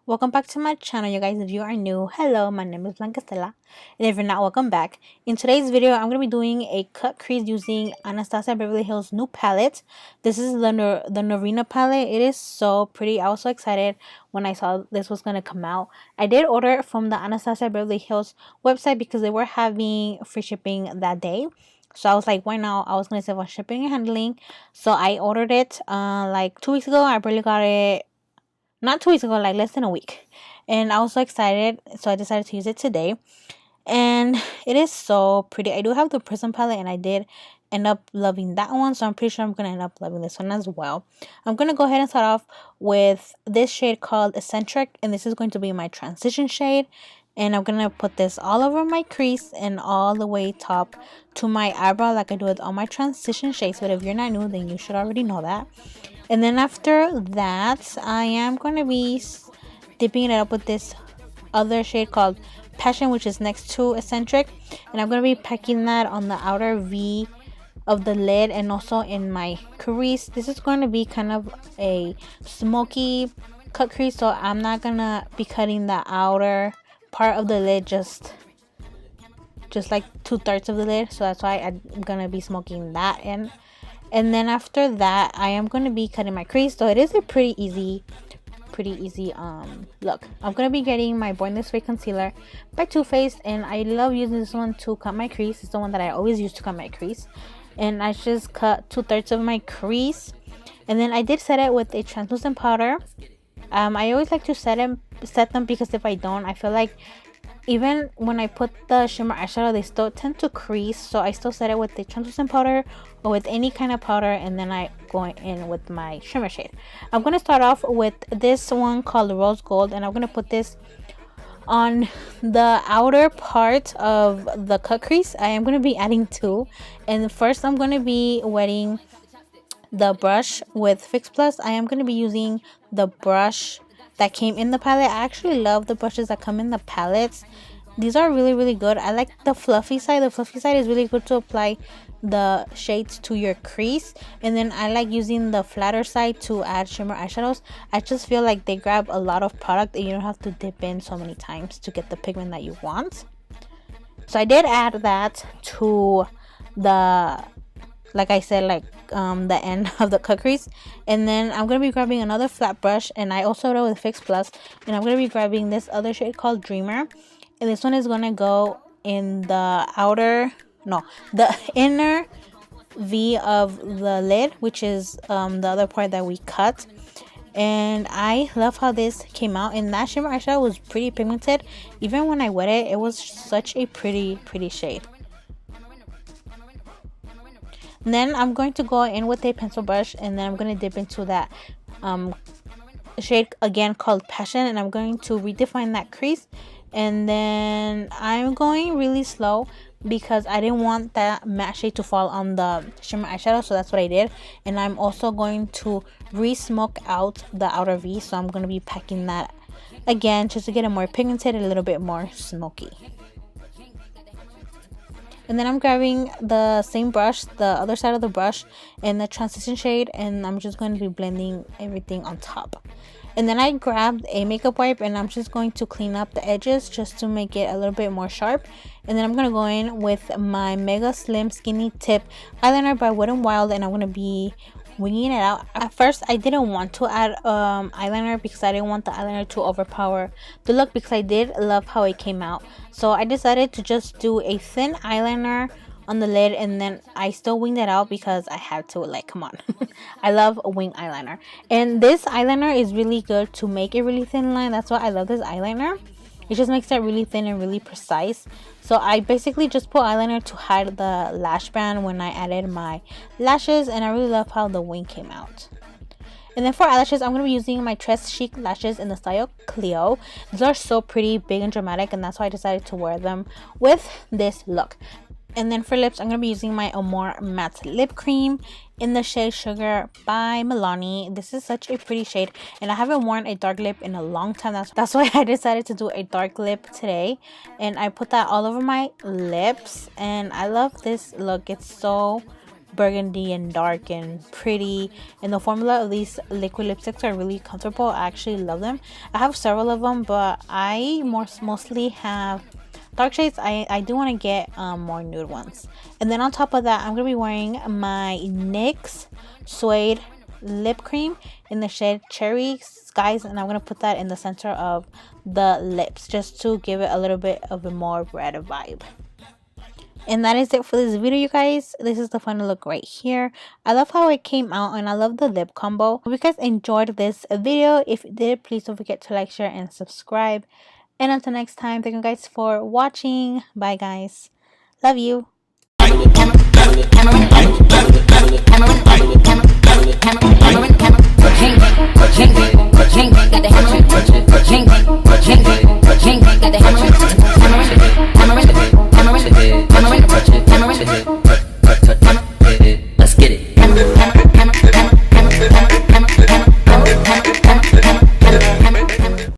Welcome back to my channel, you guys. If you are new, hello, my name is BlancaEstela, and if you're not, welcome back. In today's video, I'm going to be doing a cut crease using Anastasia Beverly Hills' new palette. This is the NORVINA palette. It is so pretty. I was so excited when I saw this was going to come out. I did order it from the Anastasia Beverly Hills website because they were having free shipping that day. So I was like, why not? I was going to save on shipping and handling. So I ordered it like 2 weeks ago. I barely got it, not 2 weeks ago, like less than a week. And I was so excited, so I decided to use it today. And it is so pretty. I do have the Prism palette, and I did end up loving that one, so I'm pretty sure I'm going to end up loving this one as well. I'm going to go ahead and start off with this shade called Eccentric, and this is going to be my transition shade. And I'm going to put this all over my crease and all the way top to my eyebrow like I do with all my transition shades. But if you're not new, then you should already know that. And then after that, I am going to be dipping it up with this other shade called Passion, which is next to Eccentric. And I'm going to be packing that on the outer V of the lid and also in my crease. This is going to be kind of a smoky cut crease, so I'm not going to be cutting the outer part of the lid, just like 2/3 of the lid. So that's why I'm going to be smoking that in. And then after that, I am going to be cutting my crease. So it is a pretty easy look. I'm going to be getting my Born This Way concealer by Too Faced, and I love using this one to cut my crease. It's the one that I always use to cut my crease. And I just cut 2/3 of my crease, and then I did set it with a translucent powder. I always like to set them because if I don't, I feel like even when I put the shimmer eyeshadow, they still tend to crease. So I still set it with the translucent powder or with any kind of powder, and then I go in with my shimmer shade. I'm going to start off with this one called Rose Gold, and I'm going to put this on the outer part of the cut crease. I am going to be adding two, and first I'm going to be wetting the brush with Fix Plus. I am going to be using the brush that came in the palette. I actually love the brushes that come in the palettes. These are really good. I like the fluffy side. The fluffy side is really good to apply the shades to your crease, and then I like using the flatter side to add shimmer eyeshadows. I just feel like they grab a lot of product and you don't have to dip in so many times to get the pigment that you want. So I did add that to the, like I said, like the end of the cut crease. And then I'm going to be grabbing another flat brush, and I also wrote with Fix Plus, and I'm going to be grabbing this other shade called Dreamer, and this one is going to go in the inner V of the lid, which is the other part that we cut. And I love how this came out, and that shimmer eyeshadow was pretty pigmented. Even when I wet it, it was such a pretty shade. Then I'm going to go in with a pencil brush, and then I'm going to dip into that shade again called Passion, and I'm going to redefine that crease. And then I'm going really slow because I didn't want that matte shade to fall on the shimmer eyeshadow, so that's what I did. And I'm also going to re-smoke out the outer V, so I'm going to be packing that again just to get it more pigmented, a little bit more smoky. And then I'm grabbing the same brush, the other side of the brush, in the transition shade, and I'm just going to be blending everything on top. And then I grabbed a makeup wipe, and I'm just going to clean up the edges just to make it a little bit more sharp. And then I'm going to go in with my Mega Slim Skinny Tip eyeliner by Wet n Wild, and I'm going to be winging it out. At first I didn't want to add eyeliner because I didn't want the eyeliner to overpower the look, because I did love how it came out. So I decided to just do a thin eyeliner on the lid, and then I still winged it out because I had to, like, come on. I love a wing eyeliner, and this eyeliner is really good to make a really thin line. That's why I love this eyeliner. It just makes it really thin and really precise. So I basically just put eyeliner to hide the lash band when I added my lashes, and I really love how the wing came out. And then for eyelashes, I'm going to be using my Tres Chic lashes in the style Cleo. These are so pretty, big and dramatic, and that's why I decided to wear them with this look. And then for lips, I'm going to be using my Amore Matte Lip Cream in the shade Sugar by Milani. This is such a pretty shade, and I haven't worn a dark lip in a long time. That's why I decided to do a dark lip today. And I put that all over my lips, and I love this look. It's so burgundy and dark and pretty, and the formula of these liquid lipsticks are really comfortable. I actually love them. I have several of them, but I mostly have dark shades. I do want to get more nude ones. And then on top of that, I'm gonna be wearing my NYX Suede lip cream in the shade Cherry Skies, and I'm gonna put that in the center of the lips just to give it a little bit of a more red vibe. And that is it for this video, you guys. This is the final look right here. I love how it came out, and I love the lip combo. Hope you guys enjoyed this video. If you did, please don't forget to like, share, and subscribe. And until next time, thank you guys for watching. Bye, guys. Love you. Got the